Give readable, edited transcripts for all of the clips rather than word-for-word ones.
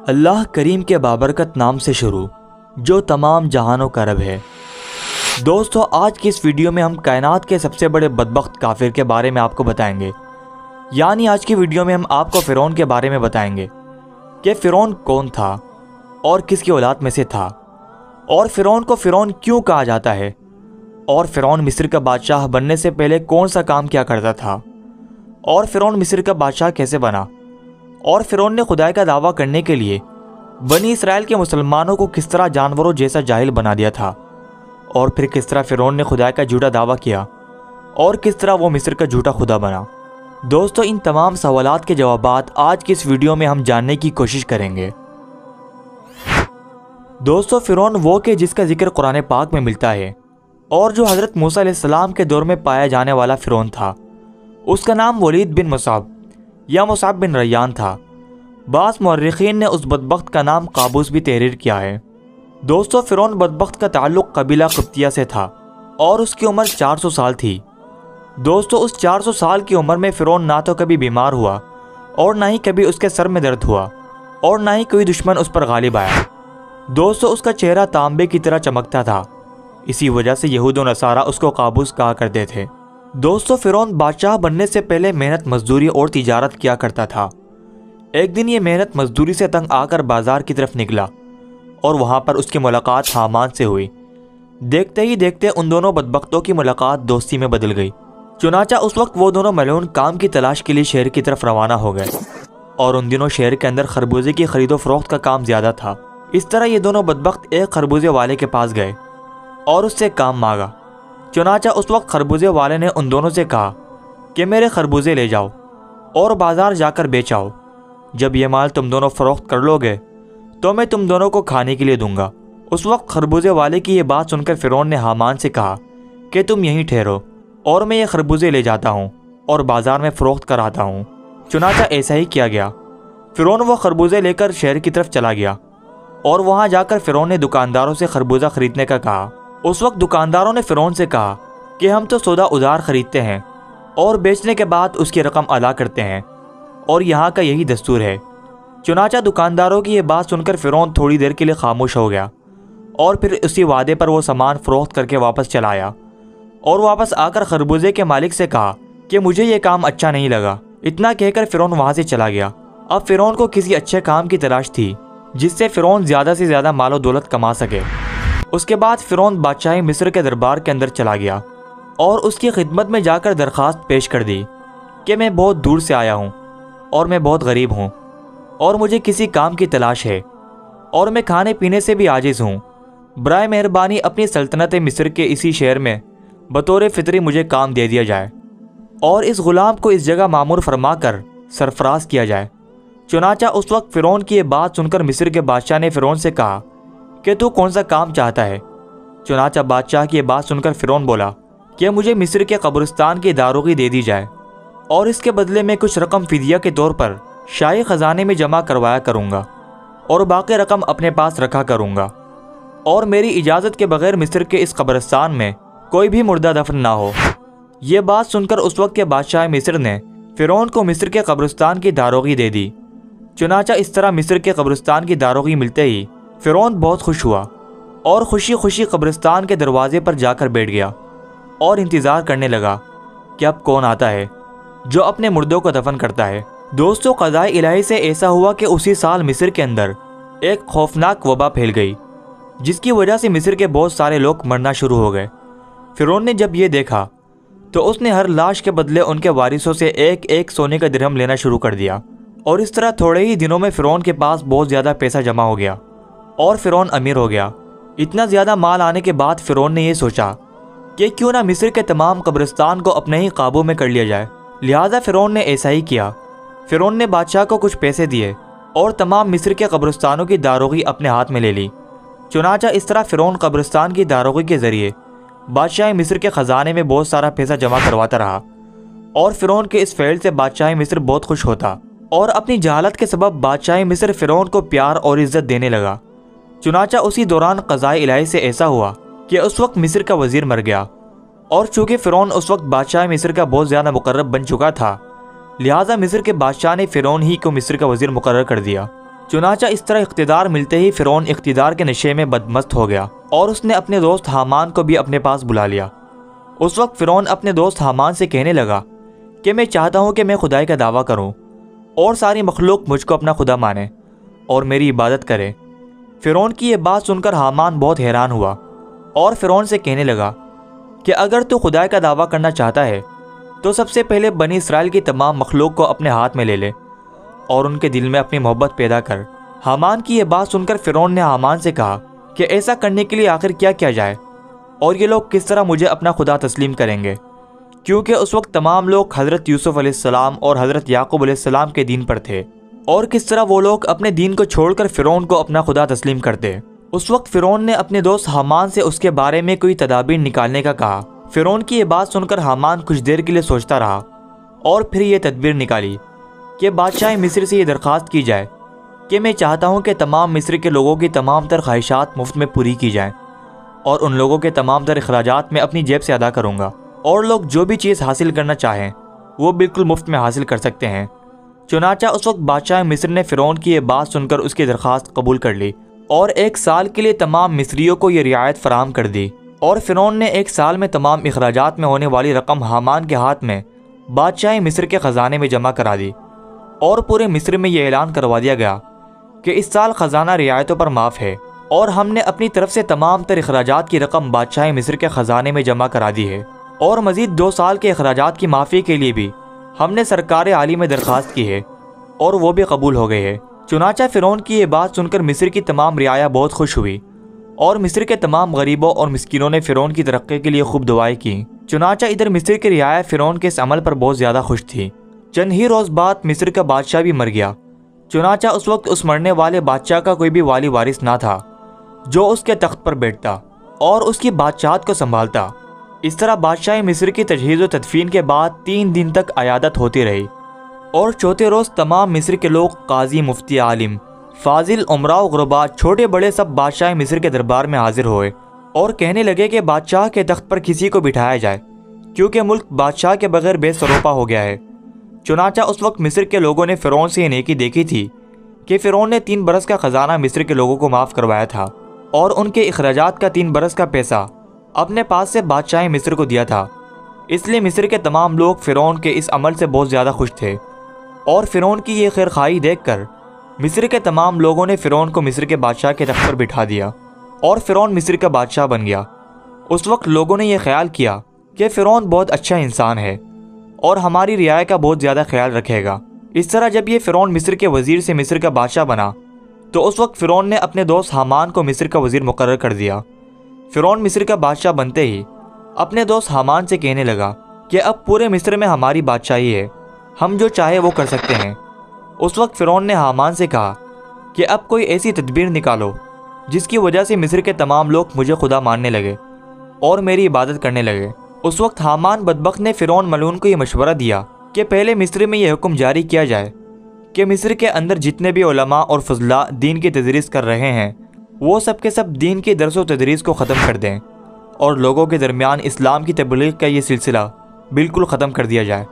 اللہ کریم کے بابرکت نام سے شروع جو تمام جہانوں کا رب ہے۔ دوستو، آج کی اس ویڈیو میں ہم کائنات کے سب سے بڑے بدبخت کافر کے بارے میں آپ کو بتائیں گے۔ یعنی آج کی ویڈیو میں ہم آپ کو فرعون کے بارے میں بتائیں گے کہ فرعون کون تھا اور کس کی اولاد میں سے تھا، اور فرعون کو فرعون کیوں کہا جاتا ہے، اور فرعون مصر کا بادشاہ بننے سے پہلے کون سا کام کیا کرتا تھا، اور فرعون مصر کا بادشاہ کیسے بنا، اور فرعون نے خدائی کا دعویٰ کرنے کے لیے بنی اسرائیل کے مسلمانوں کو کس طرح جانوروں جیسا جاہل بنا دیا تھا، اور پھر کس طرح فرعون نے خدائی کا جھوٹا دعویٰ کیا اور کس طرح وہ مصر کا جھوٹا خدا بنا۔ دوستو، ان تمام سوالات کے جوابات آج کی اس ویڈیو میں ہم جاننے کی کوشش کریں گے۔ دوستو، فرعون وہ کہ جس کا ذکر قرآن پاک میں ملتا ہے اور جو حضرت موسیٰ علیہ السلام کے دور میں پایا جانے والا فرعون تھا، اس کا نام ولید بن مصعب یا مصعب بن ریان تھا۔ بعض مورخین نے اس بدبخت کا نام قابوس بھی تحریر کیا ہے۔ دوستو، فرعون بدبخت کا تعلق قبیلہ قبطیہ سے تھا اور اس کی عمر 400 سال تھی۔ دوستو، اس 400 سال کی عمر میں فرعون نہ تو کبھی بیمار ہوا اور نہ ہی کبھی اس کے سر میں درد ہوا اور نہ ہی کوئی دشمن اس پر غالب آیا۔ دوستو، اس کا چہرہ تانبے کی طرح چمکتا تھا، اسی وجہ سے یہود و نصارہ اس کو قابوس کہا کرتے تھے۔ دوستو، فرعون بادشاہ بننے سے پہلے محنت مزدوری اور تجارت کیا کرتا تھا۔ ایک دن یہ محنت مزدوری سے تنگ آ کر بازار کی طرف نکلا اور وہاں پر اس کی ملاقات حامان سے ہوئی۔ دیکھتے ہی دیکھتے ان دونوں بدبختوں کی ملاقات دوستی میں بدل گئی۔ چنانچہ اس وقت وہ دونوں ملعون کام کی تلاش کے لیے شہر کی طرف روانہ ہو گئے، اور ان دنوں شہر کے اندر خربوزے کی خرید و فروخت کا کام زیادہ تھا۔ اس طرح یہ دونوں بدبخت ایک خربوزے والے کے پاس گئے اور اس سے کام مانگا۔ چنانچہ اس وقت خربوزے والے نے ان دونوں سے کہا کہ میرے خربوزے لے جاؤ اور بازار جا کر بیچ آؤ۔ جب یہ مال تم دونوں فروخت کر لو گے تو میں تم دونوں کو کھانے کے لیے دوں گا۔ اس وقت خربوزے والے کی یہ بات سن کر فرعون نے حامان سے کہا کہ تم یہیں ٹھہرو اور میں یہ خربوزے لے جاتا ہوں اور بازار میں فروخت کراتا ہوں۔ چنانچہ ایسا ہی کیا گیا۔ فرعون وہ خربوزے لے کر شہر کی طرف چلا گیا اور وہاں جا کر فرعون نے دکانداروں سے خربوزہ خریدنے کا کہا۔ اس وقت دکانداروں نے فرعون سے کہا کہ ہم تو سودا ادھار خریدتے ہیں اور بیچنے کے بعد اس کی رقم ادا کرتے ہیں، اور یہاں کا یہی دستور ہے۔ چنانچہ دکانداروں کی یہ بات سن کر فرعون تھوڑی دیر کے لیے خاموش ہو گیا اور پھر اسی وعدے پر وہ سامان فروخت کر کے واپس چلا آیا، اور واپس آ کر خربوزے کے مالک سے کہا کہ مجھے یہ کام اچھا نہیں لگا۔ اتنا کہہ کر فرعون وہاں سے چلا گیا۔ اب فرعون کو کسی اچھے کام کی تلاش تھی جس سے فرعون زیادہ سے زیادہ مال و دولت کما سکے۔ اس کے بعد فرعون بادشاہ مصر کے دربار کے اندر چلا گیا اور اس کی خدمت میں جا کر درخواست پیش کر دی کہ میں بہت دور سے آیا ہوں اور میں بہت غریب ہوں اور مجھے کسی کام کی تلاش ہے، اور میں کھانے پینے سے بھی عاجز ہوں۔ برائے مہربانی اپنی سلطنت مصر کے اسی شہر میں بطور فطری مجھے کام دے دیا جائے اور اس غلام کو اس جگہ مامور فرما کر سرفراز کیا جائے۔ چنانچہ اس وقت فرعون کی یہ بات سن کر مصر کے بادشاہ نے فرعون سے کہا کہ تو کون سا کام چاہتا ہے؟ چنانچہ بادشاہ کی یہ بات سن کر فرعون بولا کہ مجھے مصر کے قبرستان کی داروغی دے دی جائے اور اس کے بدلے میں کچھ رقم فدیہ کے طور پر شاہی خزانے میں جمع کروایا کروں گا اور باقی رقم اپنے پاس رکھا کروں گا، اور میری اجازت کے بغیر مصر کے اس قبرستان میں کوئی بھی مردہ دفن نہ ہو۔ یہ بات سن کر اس وقت کے بادشاہ مصر نے فرعون کو مصر کے قبرستان کی داروغی دے دی۔ چنانچہ اس طرح مصر کے قبرستان کی داروغی ملتے ہی فرعون بہت خوش ہوا اور خوشی خوشی قبرستان کے دروازے پر جا کر بیٹھ گیا اور انتظار کرنے لگا کہ اب کون آتا ہے جو اپنے مردوں کو دفن کرتا ہے۔ دوستو، قضاء الہی سے ایسا ہوا کہ اسی سال مصر کے اندر ایک خوفناک وبا پھیل گئی جس کی وجہ سے مصر کے بہت سارے لوگ مرنا شروع ہو گئے۔ فرعون نے جب یہ دیکھا تو اس نے ہر لاش کے بدلے ان کے وارثوں سے ایک ایک سونے کا درہم لینا شروع کر دیا، اور اس طرح تھوڑے ہی دنوں میں فرعون کے پاس بہت زیادہ پیسہ جمع ہو گیا اور فرعون امیر ہو گیا۔ اتنا زیادہ مال آنے کے بعد فرعون نے یہ سوچا کہ کیوں نہ مصر کے تمام قبرستان کو اپنے ہی قابو میں کر لیا جائے۔ لہٰذا فرعون نے ایسا ہی کیا۔ فرعون نے بادشاہ کو کچھ پیسے دیے اور تمام مصر کے قبرستانوں کی داروغی اپنے ہاتھ میں لے لی۔ چنانچہ اس طرح فرعون قبرستان کی داروغی کے ذریعے بادشاہ مصر کے خزانے میں بہت سارا پیسہ جمع کرواتا رہا، اور فرعون کے اس فعل سے بادشاہ مصر بہت خوش ہوتا اور اپنی جہالت کے سبب بادشاہ مصر فرعون کو پیار اور عزت دینے لگا۔ چنانچہ اسی دوران قضاء الہی سے ایسا ہوا کہ اس وقت مصر کا وزیر مر گیا، اور چونکہ فرعون اس وقت بادشاہ مصر کا بہت زیادہ مقرب بن چکا تھا، لہٰذا مصر کے بادشاہ نے فرعون ہی کو مصر کا وزیر مقرر کر دیا۔ چنانچہ اس طرح اقتدار ملتے ہی فرعون اقتدار کے نشے میں بدمست ہو گیا اور اس نے اپنے دوست حامان کو بھی اپنے پاس بلا لیا۔ اس وقت فرعون اپنے دوست حامان سے کہنے لگا کہ میں چاہتا ہوں کہ میں خدائی کا دعویٰ کروں اور ساری مخلوق مجھ کو اپنا خدا مانے اور میری عبادت کرے۔ فرعون کی یہ بات سن کر حامان بہت حیران ہوا اور فرعون سے کہنے لگا کہ اگر تو خدائی کا دعویٰ کرنا چاہتا ہے تو سب سے پہلے بنی اسرائیل کی تمام مخلوق کو اپنے ہاتھ میں لے لے اور ان کے دل میں اپنی محبت پیدا کر۔ حامان کی یہ بات سن کر فرعون نے حامان سے کہا کہ ایسا کرنے کے لیے آخر کیا کیا جائے اور یہ لوگ کس طرح مجھے اپنا خدا تسلیم کریں گے، کیونکہ اس وقت تمام لوگ حضرت یوسف علیہ السلام اور حضرت یعقوب علیہ السلام کے دین پر تھے، اور کس طرح وہ لوگ اپنے دین کو چھوڑ کر فرعون کو اپنا خدا تسلیم کرتے۔ اس وقت فرعون نے اپنے دوست حامان سے اس کے بارے میں کوئی تدابیر نکالنے کا کہا۔ فرعون کی یہ بات سن کر حامان کچھ دیر کے لیے سوچتا رہا اور پھر یہ تدبیر نکالی کہ بادشاہ مصر سے یہ درخواست کی جائے کہ میں چاہتا ہوں کہ تمام مصر کے لوگوں کی تمام تر خواہشات مفت میں پوری کی جائیں اور ان لوگوں کے تمام تر اخراجات میں اپنی جیب سے ادا کروں گا، اور لوگ جو بھی چیز حاصل کرنا چاہیں وہ بالکل مفت میں حاصل کر سکتے ہیں۔ چنانچہ اس وقت بادشاہ مصر نے فرعون کی یہ بات سن کر اس کی درخواست قبول کر لی اور 1 سال کے لیے تمام مصریوں کو یہ رعایت فراہم کر دی، اور فرعون نے 1 سال میں تمام اخراجات میں ہونے والی رقم حامان کے ہاتھ میں بادشاہ مصر کے خزانے میں جمع کرا دی، اور پورے مصر میں یہ اعلان کروا دیا گیا کہ اس سال خزانہ رعایتوں پر معاف ہے، اور ہم نے اپنی طرف سے تمام تر اخراجات کی رقم بادشاہ مصر کے خزانے میں جمع کرا دی ہے، اور مزید 2 سال کے اخراجات کی معافی کے لیے بھی ہم نے سرکار عالی میں درخواست کی ہے اور وہ بھی قبول ہو گئی ہے۔ چنانچہ فرعون کی یہ بات سن کر مصر کی تمام رعایا بہت خوش ہوئی، اور مصر کے تمام غریبوں اور مسکینوں نے فرعون کی ترقی کے لیے خوب دعائیں کی۔ چنانچہ ادھر مصر کی رعایا فرعون کے اس عمل پر بہت زیادہ خوش تھی۔ چند ہی روز بعد مصر کا بادشاہ بھی مر گیا۔ چنانچہ اس وقت اس مرنے والے بادشاہ کا کوئی بھی والی وارث نہ تھا جو اس کے تخت پر بیٹھتا اور اس کی بادشاہت کو سنبھالتا۔ اس طرح بادشاہ مصر کی تجہیز و تدفین کے بعد 3 دن تک عیادت ہوتی رہی، اور چوتھے روز تمام مصر کے لوگ، قاضی، مفتی، عالم، فاضل، امراء و غرباء، چھوٹے بڑے سب بادشاہ مصر کے دربار میں حاضر ہوئے اور کہنے لگے کہ بادشاہ کے تخت پر کسی کو بٹھایا جائے، کیونکہ ملک بادشاہ کے بغیر بے سروپا ہو گیا ہے۔ چنانچہ اس وقت مصر کے لوگوں نے فرعون سے یہ نیکی دیکھی تھی کہ فرعون نے 3 برس کا خزانہ مصر کے لوگوں کو معاف کروایا تھا اور ان کے اخراجات کا 3 برس کا پیسہ اپنے پاس سے بادشاہ مصر کو دیا تھا۔ اس لیے مصر کے تمام لوگ فرعون کے اس عمل سے بہت زیادہ خوش تھے، اور فرعون کی یہ خیرخواہی دیکھ کر مصر کے تمام لوگوں نے فرعون کو مصر کے بادشاہ کے تخت پر بٹھا دیا اور فرعون مصر کا بادشاہ بن گیا۔ اس وقت لوگوں نے یہ خیال کیا کہ فرعون بہت اچھا انسان ہے اور ہماری رعایا کا بہت زیادہ خیال رکھے گا۔ اس طرح جب یہ فرعون مصر کے وزیر سے مصر کا بادشاہ بنا تو اس وقت فرعون نے اپنے دوست حامان کو مصر کا وزیر مقرر کر دیا۔ فرعون مصر کا بادشاہ بنتے ہی اپنے دوست حامان سے کہنے لگا کہ اب پورے مصر میں ہماری بادشاہی ہے، ہم جو چاہے وہ کر سکتے ہیں۔ اس وقت فرعون نے حامان سے کہا کہ اب کوئی ایسی تدبیر نکالو جس کی وجہ سے مصر کے تمام لوگ مجھے خدا ماننے لگے اور میری عبادت کرنے لگے۔ اس وقت حامان بدبخت نے فرعون ملعون کو یہ مشورہ دیا کہ پہلے مصر میں یہ حکم جاری کیا جائے کہ مصر کے اندر جتنے بھی علماء اور فضلاء دین کی تدریس کر رہے ہیں وہ سب کے سب دین کی درس و تدریس کو ختم کر دیں اور لوگوں کے درمیان اسلام کی تبلیغ کا یہ سلسلہ بالکل ختم کر دیا جائے،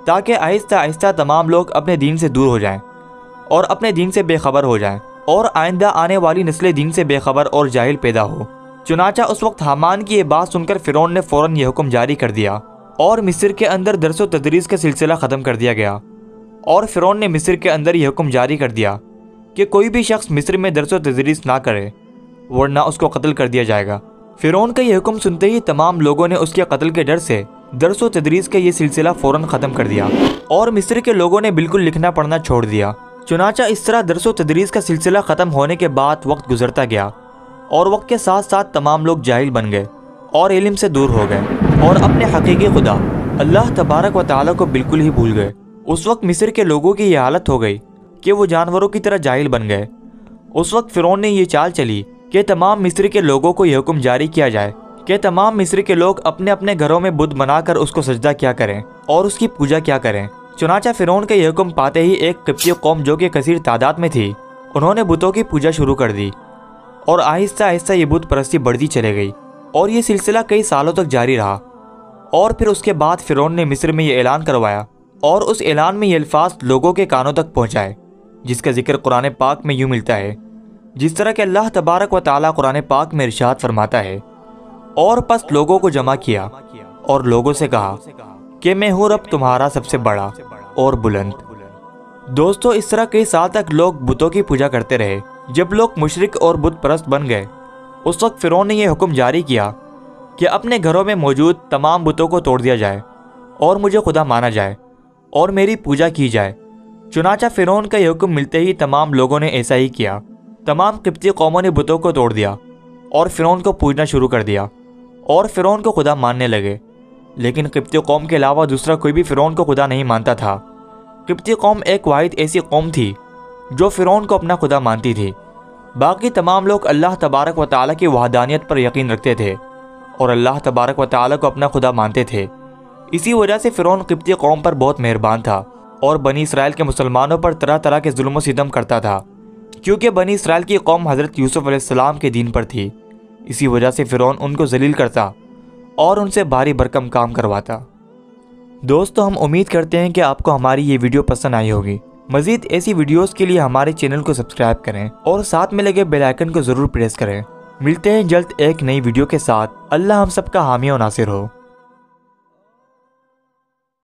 تاکہ آہستہ آہستہ تمام لوگ اپنے دین سے دور ہو جائیں اور اپنے دین سے بے خبر ہو جائیں، اور آئندہ آنے والی نسلیں دین سے بے خبر اور جاہل پیدا ہو۔ چنانچہ اس وقت حامان کی یہ بات سن کر فرعون نے فوراً یہ حکم جاری کر دیا اور مصر کے اندر درس و تدریس کا سلسلہ ختم کر دیا گیا، اور فرعون نے مصر کے اندر یہ حکم جاری کر دیا کہ کوئی بھی شخص مصر میں درس و تدریس نہ کرے ورنہ اس کو قتل کر دیا جائے گا۔ فرعون کا یہ حکم سنتے ہی تمام لوگوں نے اس کے قتل کے ڈر سے درس و تدریس کا یہ سلسلہ فوراً ختم کر دیا اور مصر کے لوگوں نے بالکل لکھنا پڑھنا چھوڑ دیا۔ چنانچہ اس طرح درس و تدریس کا سلسلہ ختم ہونے کے بعد وقت گزرتا گیا اور وقت کے ساتھ ساتھ تمام لوگ جاہل بن گئے اور علم سے دور ہو گئے اور اپنے حقیقی خدا اللہ تبارک و تعالیٰ کو بالکل ہی بھول گئے۔ اس وقت مصر کے لوگوں کی یہ حالت ہو گئی کہ وہ جانوروں کی طرح جاہل بن گئے۔ اس وقت فرعون نے یہ چال چلی کہ تمام مصر کے لوگوں کو یہ حکم جاری کیا جائے کہ تمام مصر کے لوگ اپنے اپنے گھروں میں بت بنا کر اس کو سجدہ کیا کریں اور اس کی پوجا کیا کریں۔ چنانچہ فرعون کا یہ حکم پاتے ہی ایک قبطی قوم جو کہ کثیر تعداد میں تھی، انہوں نے بتوں کی پوجا شروع کر دی اور آہستہ آہستہ یہ بت پرستی بڑھتی چلے گئی اور یہ سلسلہ کئی سالوں تک جاری رہا۔ اور پھر اس کے بعد فرعون نے مصر میں یہ اعلان کروایا اور اس اعلان میں یہ الفاظ لوگوں کے کانوں تک پہنچائے جس کا ذکر قرآن پاک میں یوں ملتا ہے جس طرح کہ اللہ تبارک و تعالیٰ قرآن پاک میں ارشاد فرماتا ہے، اور پس لوگوں کو جمع کیا اور لوگوں سے کہا کہ میں ہوں رب تمہارا سب سے بڑا اور بلند۔ دوستو، اس طرح کئی سال تک لوگ بتوں کی پوجا کرتے رہے۔ جب لوگ مشرک اور بت پرست بن گئے، اس وقت فرعون نے یہ حکم جاری کیا کہ اپنے گھروں میں موجود تمام بتوں کو توڑ دیا جائے اور مجھے خدا مانا جائے اور میری پوجا کی جائے۔ چنانچہ فرعون کا یہ حکم ملتے ہی تمام لوگوں نے ایسا ہی کیا۔ تمام قبطی قوموں نے بتوں کو توڑ دیا اور فرعون کو پوجنا شروع کر دیا اور فرعون کو خدا ماننے لگے۔ لیکن قبطی قوم کے علاوہ دوسرا کوئی بھی فرعون کو خدا نہیں مانتا تھا۔ قبطی قوم ایک واحد ایسی قوم تھی جو فرعون کو اپنا خدا مانتی تھی۔ باقی تمام لوگ اللہ تبارک و تعالیٰ کی وحدانیت پر یقین رکھتے تھے اور اللہ تبارک و تعالیٰ کو اپنا خدا مانتے تھے۔ اسی وجہ سے فرعون قبطی قوم پر بہت مہربان تھا اور بنی اسرائیل کے مسلمانوں پر طرح طرح کے ظلم و ستم کرتا تھا، کیونکہ بنی اسرائیل کی قوم حضرت یوسف علیہ السلام کے دین پر تھی۔ اسی وجہ سے فرعون ان کو ذلیل کرتا اور ان سے بھاری بھرکم کام کرواتا۔ دوستو، ہم امید کرتے ہیں کہ آپ کو ہماری یہ ویڈیو پسند آئی ہوگی۔ مزید ایسی ویڈیوز کے لیے ہمارے چینل کو سبسکرائب کریں اور ساتھ میں لگے بیل آئیکن کو ضرور پریس کریں۔ ملتے ہیں جلد ایک نئی ویڈیو کے ساتھ۔ اللہ ہم سب کا حامی و ناصر ہو۔